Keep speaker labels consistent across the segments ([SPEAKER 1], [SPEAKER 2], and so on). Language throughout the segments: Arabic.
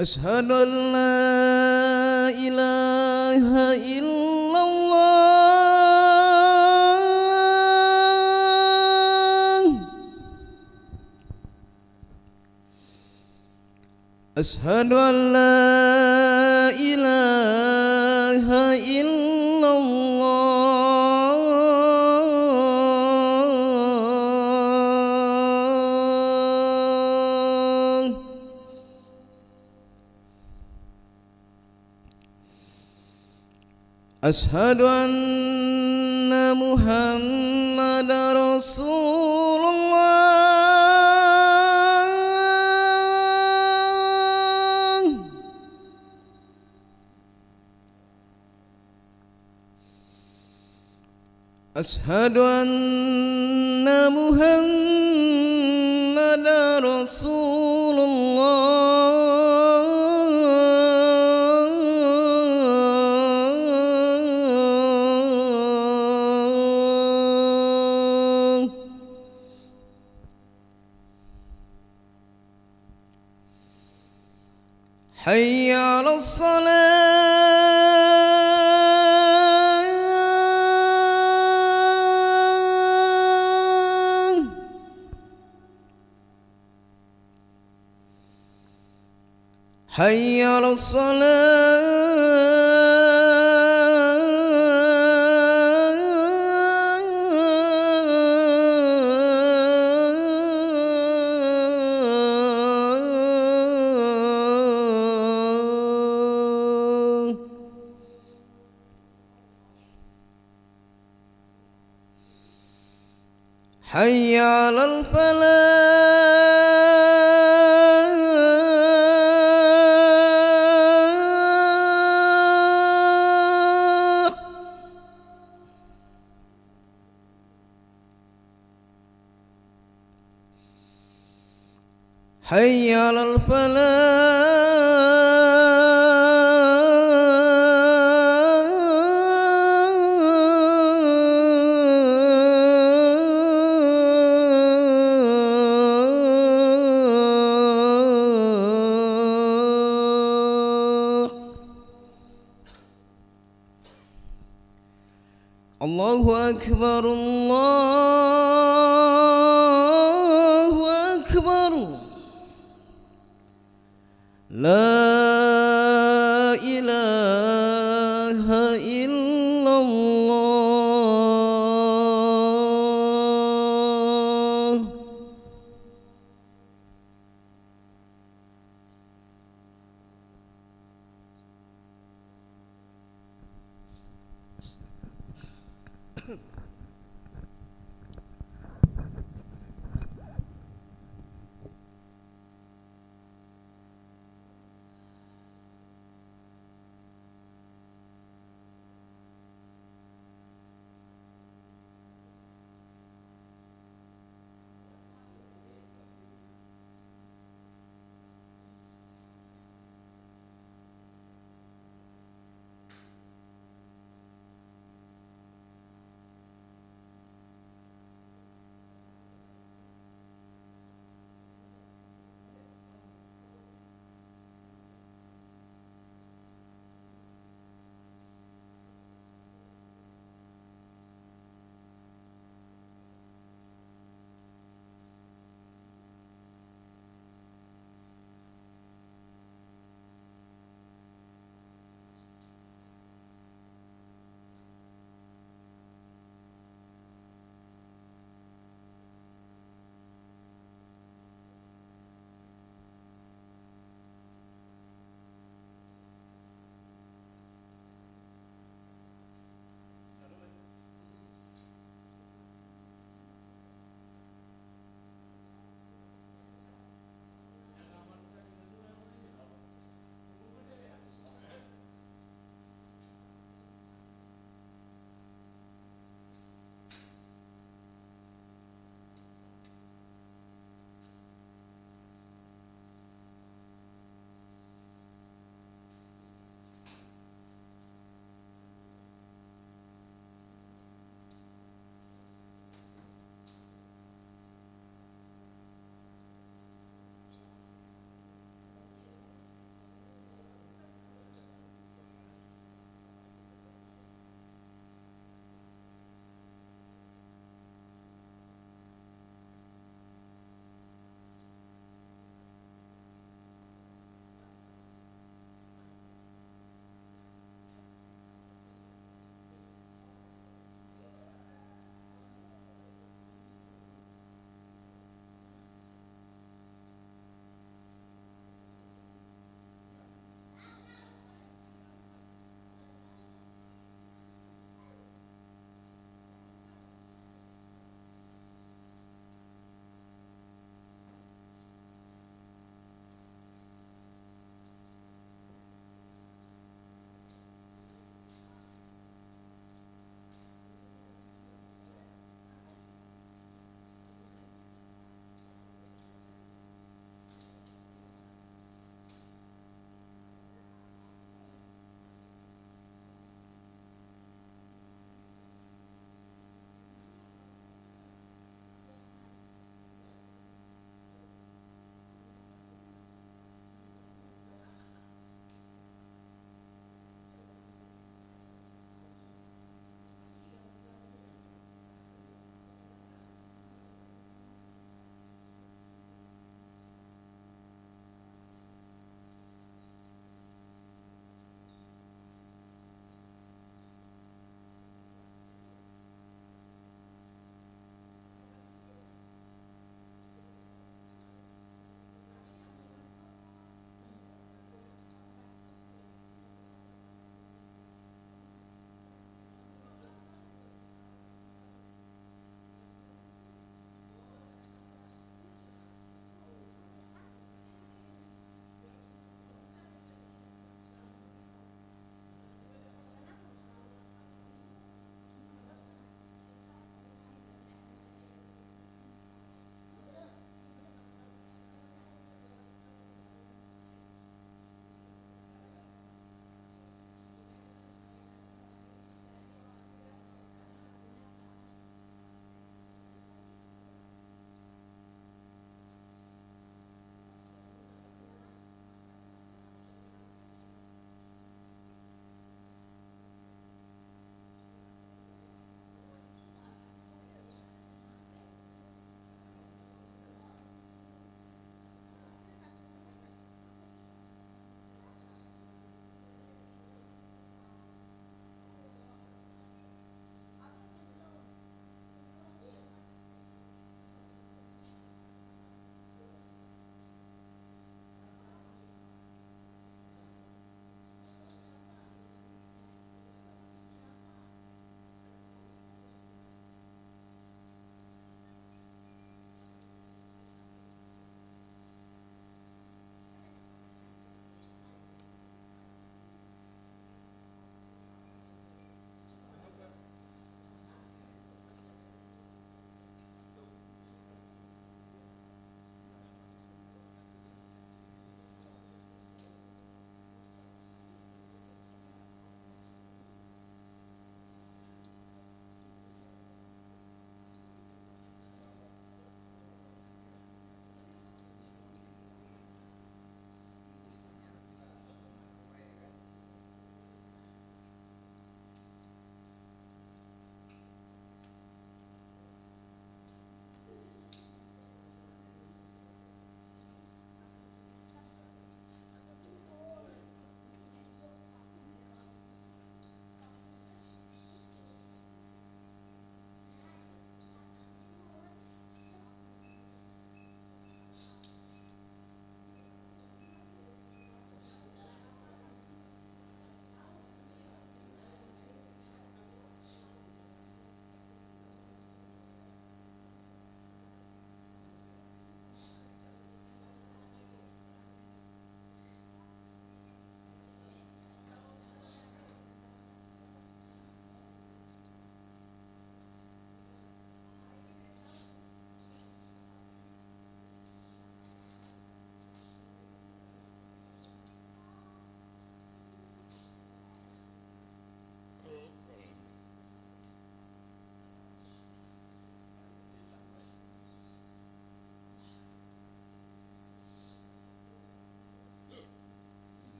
[SPEAKER 1] أشهد أن لا إله إلا الله. أشهد أن لا إله إلا الله. أشهد أن محمد رسول الله. أشهد أن محمد رسول الله. حي على الصلاة. حي على الصلاة. حي على الفلاح. حي على الفلاح. الله أكبر الله أكبر. لا إله إلا الله.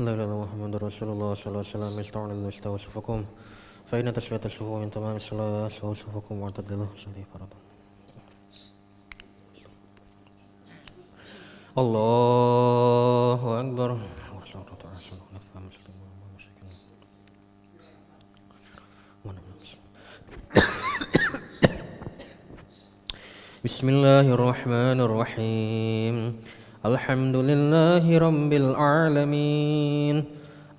[SPEAKER 2] لا إله إلا الله محمد رسول الله صلى الله عليه وسلم استووا استووا صفكم فإن تسوية الصفوف من تمام الصلاة استووا صفكم واعتدلوا صلي فرضا. الله أكبر. بسم الله الرحمن الرحيم. الحمد لله رب العالمين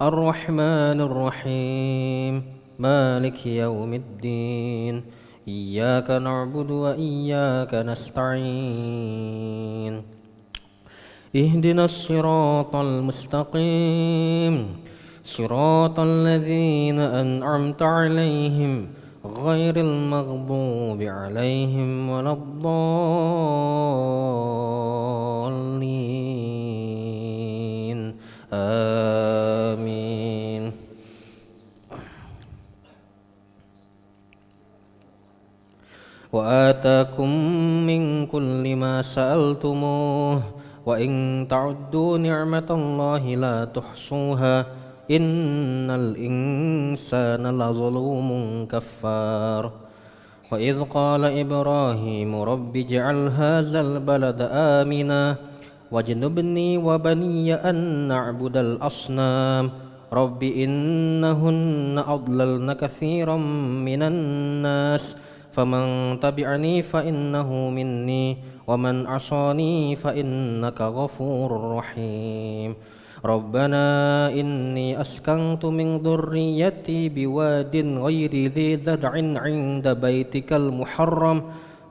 [SPEAKER 2] الرحمن الرحيم مالك يوم الدين إياك نعبد وإياك نستعين اهدنا الصراط المستقيم صراط الذين أنعمت عليهم غير المغضوب عليهم ولا الضالين آمين. وآتاكم من كل ما سألتموه وإن تعدوا نعمة الله لا تحصوها إن الإنسان لظلوم كفار. وإذ قال إبراهيم رب اجعل هذا البلد آمنا واجنبني وبني أن نعبد الأصنام رب إنهن أضللن كثيرا من الناس فمن تبعني فإنه مني ومن عصاني فإنك غفور رحيم. ربنا إني أسكنت من ذريتي بواد غير ذي زرع عند بيتك المحرم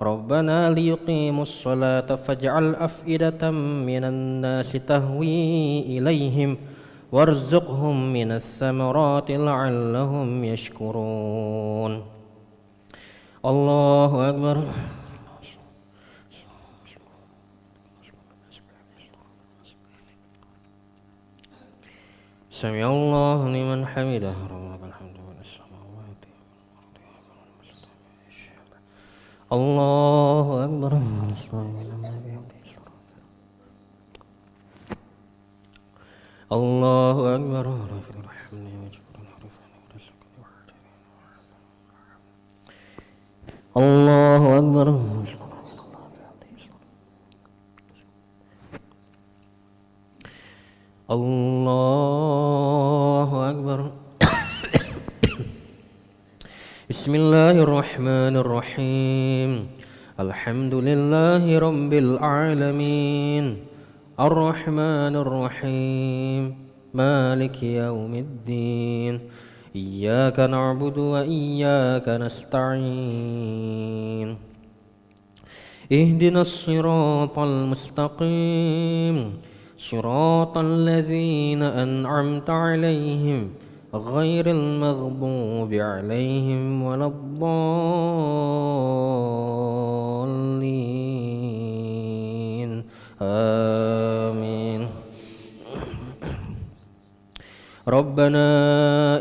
[SPEAKER 2] ربنا ليقيموا الصلاة فاجعل أفئدة من الناس تهوي إليهم وارزقهم من الثمرات لعلهم يشكرون. الله أكبر. سمع الله لمن حمده ربنا الحمد من السماوات الله أكبر. الله أكبر. الله أكبر. الله أكبر. بسم الله الرحمن الرحيم. الحمد لله رب العالمين الرحمن الرحيم مالك يوم الدين إياك نعبد وإياك نستعين اهدنا الصراط المستقيم صراط الذين أنعمت عليهم غير المغضوب عليهم ولا الضالين آمين. ربنا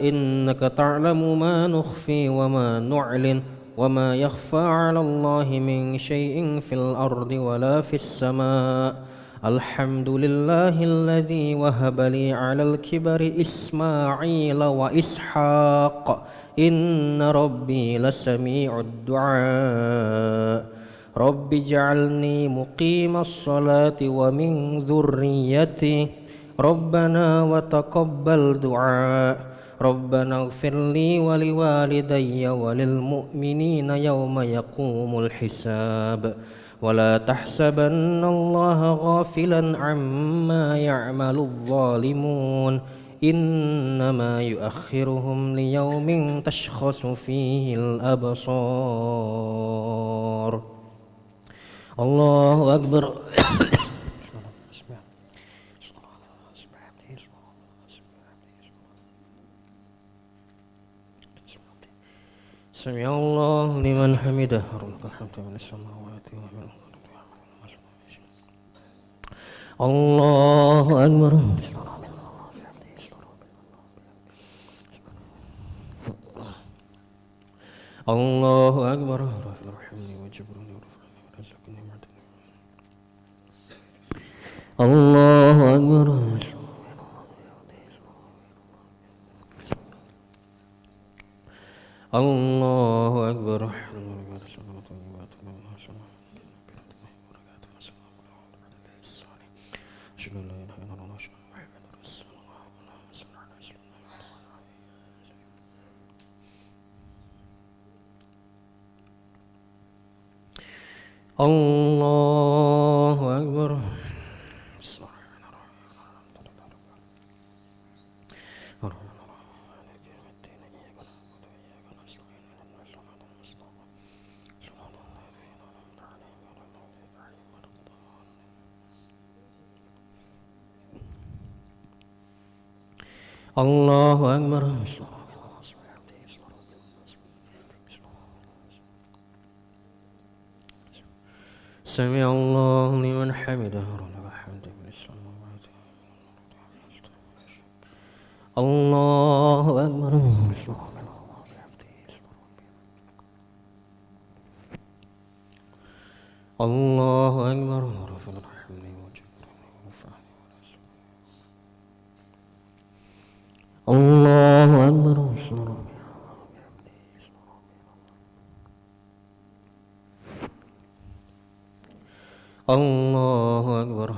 [SPEAKER 2] إنك تعلم ما نخفي وما نعلن وما يخفى على الله من شيء في الأرض ولا في السماء الحمد لله الذي وهب لي على الكبر إسماعيل وإسحاق إن ربي لسميع الدعاء رب اجعلني مقيم الصلاة ومن ذريتي ربنا وتقبل دعاء ربنا اغفر لي ولوالدي وللمؤمنين يوم يقوم الحساب ولا تحسبن الله غافلا عما يعمل الظالمون إنما يؤخرهم ليوم تشخص فيه الأبصار. الله أكبر. سمع الله لمن حمده ربنا الحمد من السماوات ومن الله أكبر. الله أكبر. الله أكبر. الله أكبر. أشهد أن لا إله إلا الله أشهد أن محمدا رسول الله. اللهم صل على سيدنا محمد. الله أكبر. بسم الله الرحمن الرحيم. مالك يوم الدين إياك نعبد وإياك نستعين اهدنا الصراط المستقيم صراط الذين أنعمت عليهم غير المغضوب عليهم ولا الضالين. الله أكبر. سمع الله لمن حمده. الله أكبر. الله أكبر. الله أكبر. الله أكبر.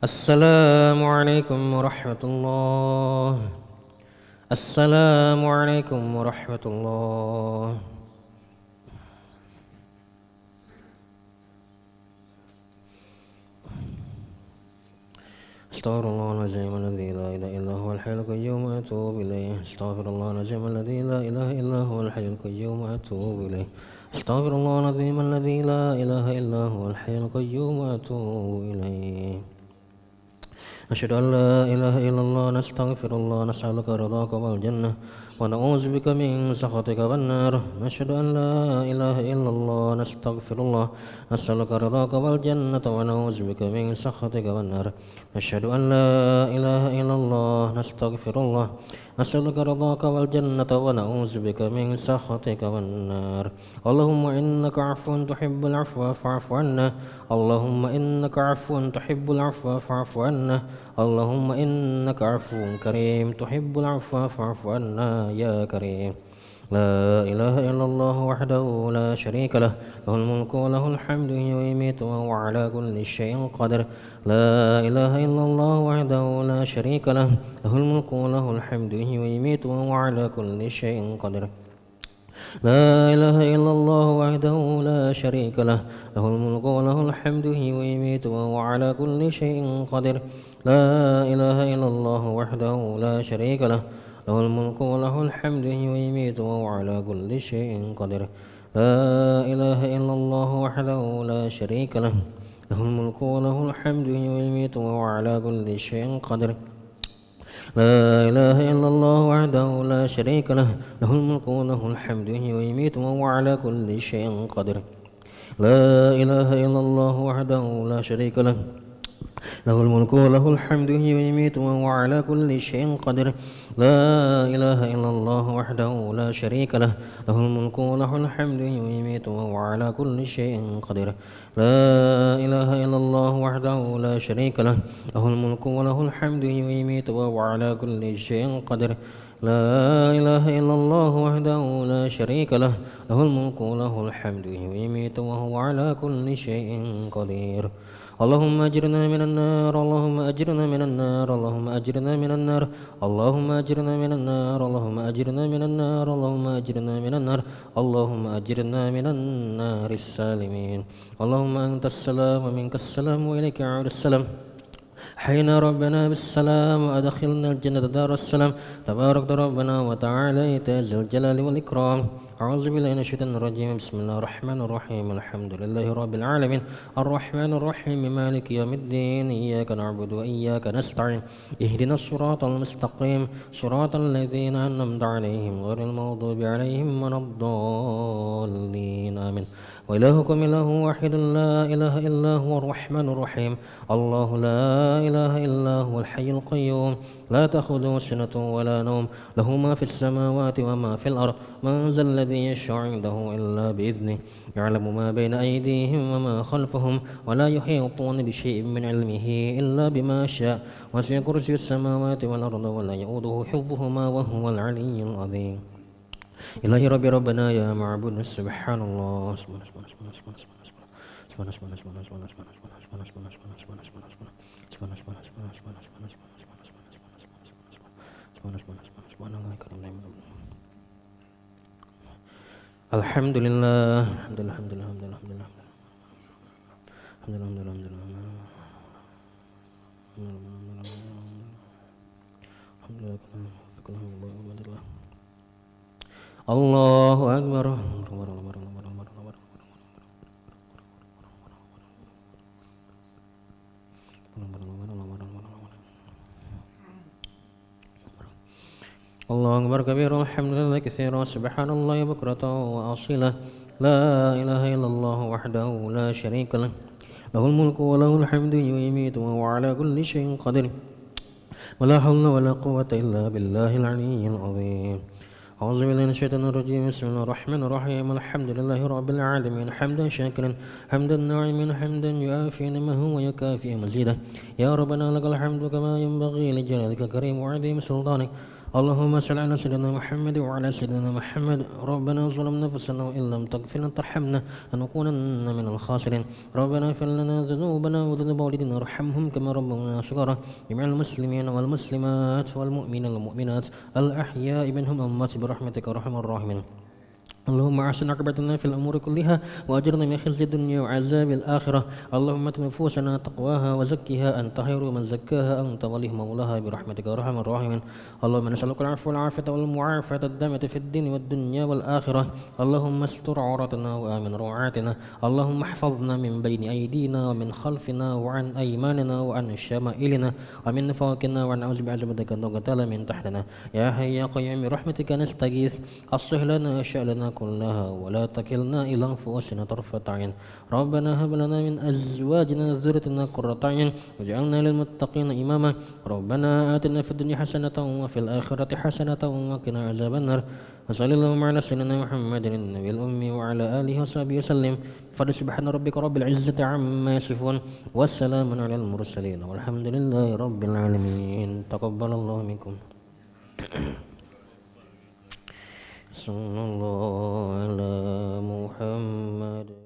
[SPEAKER 2] السلام عليكم ورحمة الله. السلام عليكم ورحمة الله. استغفر الله العظيم الذي لا إله إلا هو الحي القيوم وأتوب إليه. استغفر الله العظيم الذي لا إله إلا هو الحي القيوم وأتوب إليه. استغفر الله العظيم الذي لا إله إلا هو الحي القيوم وأتوب إليه. أشهد أن لا إله إلا الله. نستغفر الله نسألك رضاك والجنة ونعوذ بك من سخطك والنار. نشهد أن لا إله إلا الله. نستغفر الله نسألك رضاك والجنة ونعوذ بك من سخطك والنار. نشهد أن لا إله إلا الله. نستغفر الله نسألك رضاك والجنة ونعوذ بك من سخطك والنار. اللهم إنك عفو تحب العفو فاعف عنا. اللهم إنك عفو تحب العفو فاعف عنا. اللهم إنك عفو كريم تحب العفو فاعف عنا يا كريم. لا إله إلا الله وحده لا شريك له له الملك وله الحمد ويميت وهو على كل شيء قدير. لا إله إلا الله وحده لا شريك له له الملك وله الحمد ويميت وهو على كل شيء قدير. لا إله إلا الله وحده لا شريك له له الملك وله الحمد ويميت وهو على كل شيء قدير. لا إله إلا الله وحده لا شريك له له الملك وله الحمد ويميت وهو على كل شيء قدير. لا إله إلا الله وحده لا شريك له له الملك وله الحمد ويميت وهو على كل شيء قدير. لا إله إلا الله وحده لا شريك له له الملك وله الحمد ويميت وهو على كل شيء قدير. لا إله إلا الله وحده لا شريك له له الملك وله الحمد ويميت وهو على كل شيء قدير. لا إله إلا الله وحده لا شريك له له الملك وله الحمد ويميت وهو على كل شيء قدير. لا إله إلا الله وحده لا شريك له له الملك وله الحمد ويميت وهو على كل شيء قدير. لا إله إلا الله وحده لا شريك له له الملك وله الحمد ويميت وهو على كل شيء قدير. اللهم أجرنا من النار. اللهم أجرنا من النار. اللهم أجرنا من النار. اللهم أجرنا من النار. اللهم أجرنا من النار. اللهم أجرنا من النار. اللهم أجرنا من النار السالمين. اللهم أنت السلام ومنك السلام وإليك يعود السلام. حينا ربنا بالسلام وأدخلنا الجنة دار السلام. تبارك ربنا وتعالى ذا الجلال والإكرام. أعوذ بالله من الشيطان الرجيم بسم الله الرحمن الرحيم الحمد لله رب العالمين الرحمن الرحيم مالك يوم الدين إياك نعبد وإياك نستعين اهدنا الصراط المستقيم صراط الذين أنعمت عليهم غير المغضوب عليهم ولا الضالين آمين وإلهكم إله واحد لا إله إلا هو الرحمن الرحيم الله لا إله إلا هو الحي القيوم لا تأخذه سنة ولا نوم له ما في السماوات وما في الأرض من ذا الذي يشفع عنده إلا بإذنه يعلم ما بين أيديهم وما خلفهم ولا يحيطون بشيء من علمه إلا بما شاء وسع كرسي السماوات والأرض ولا يؤوده حفظهما وهو العلي العظيم إلهي ربي ربنا يا معبود سبحان الله سبحان سبحان سبحان سبحان سبحان سبحان سبحان سبحان سبحان سبحان سبحان سبحان سبحان سبحان سبحان سبحان الحمد لله الحمد لله الحمد لله الحمد لله الحمد لله الحمد لله الحمد لله الحمد لله الله أكبر الله أكبر كبيرا الحمد لله كثيرا سبحان الله بكرة وأصيلا لا إله إلا الله وحده لا شريك له له الملك وله الحمد يميت وهو على كل شيء قدير ولا حول ولا قوة إلا بالله العلي العظيم أعوذ بالله من الشيطان الرجيم بسم الله الرحمن الرحيم الحمد لله رب العالمين حمدا شاكرا حمدا ناعما حمدا يعافي نعمه ويكافئ مزيدا يا ربنا لك الحمد كما ينبغي لجلالك الكريم وعظيم سلطانك اللهم صل على سيدنا محمد وعلى سيدنا محمد ربنا ظلمنا نفسنا وإن لم تغفر ترحمنا لنكونن من الخاسرين ربنا اغفر لنا ذنوبنا وذنوب والدينا وارحمهم كما ربونا صغارا جميع المسلمين والمسلمات والمؤمنين والمؤمنات الأحياء منهم أموات برحمتك أرحم الراحمين اللهم أحسن عاقبتنا في الأمور كلها وأجرنا من خزي الدنيا وعذاب الآخرة اللهم آت نفوسنا تقواها وزكها أنت خير من زكاها أنت ولي مولاها برحمتك يا أرحم الراحمين اللهم نسألك العفو والعافية والمعافاة الدامة في الدين والدنيا والآخرة اللهم استر عوراتنا وآمن روعاتنا اللهم احفظنا من بين أيدينا ومن خلفنا وعن أيماننا وعن شمائلنا ومن فوقنا وعن أعوذ بعظمتك أن نغتال من تحتنا يا حي يا قيوم برحمتك نستغيث أصلح لنا شأننا كلها ولا تكلنا إلى أنفسنا طرفة عين ربنا هب لنا من أزواجنا وذريتنا قرة أعين واجعلنا للمتقين إماما ربنا آتنا في الدنيا حسنة وفي الآخرة حسنة وقنا عذاب النار وصلى اللهم على سيدنا محمد النبي الأمي وعلى آله وصحبه وسلم فسبحان ربك رب العزة عما يصفون والسلام على المرسلين والحمد لله رب العالمين تقبل الله منكم صلى الله على محمد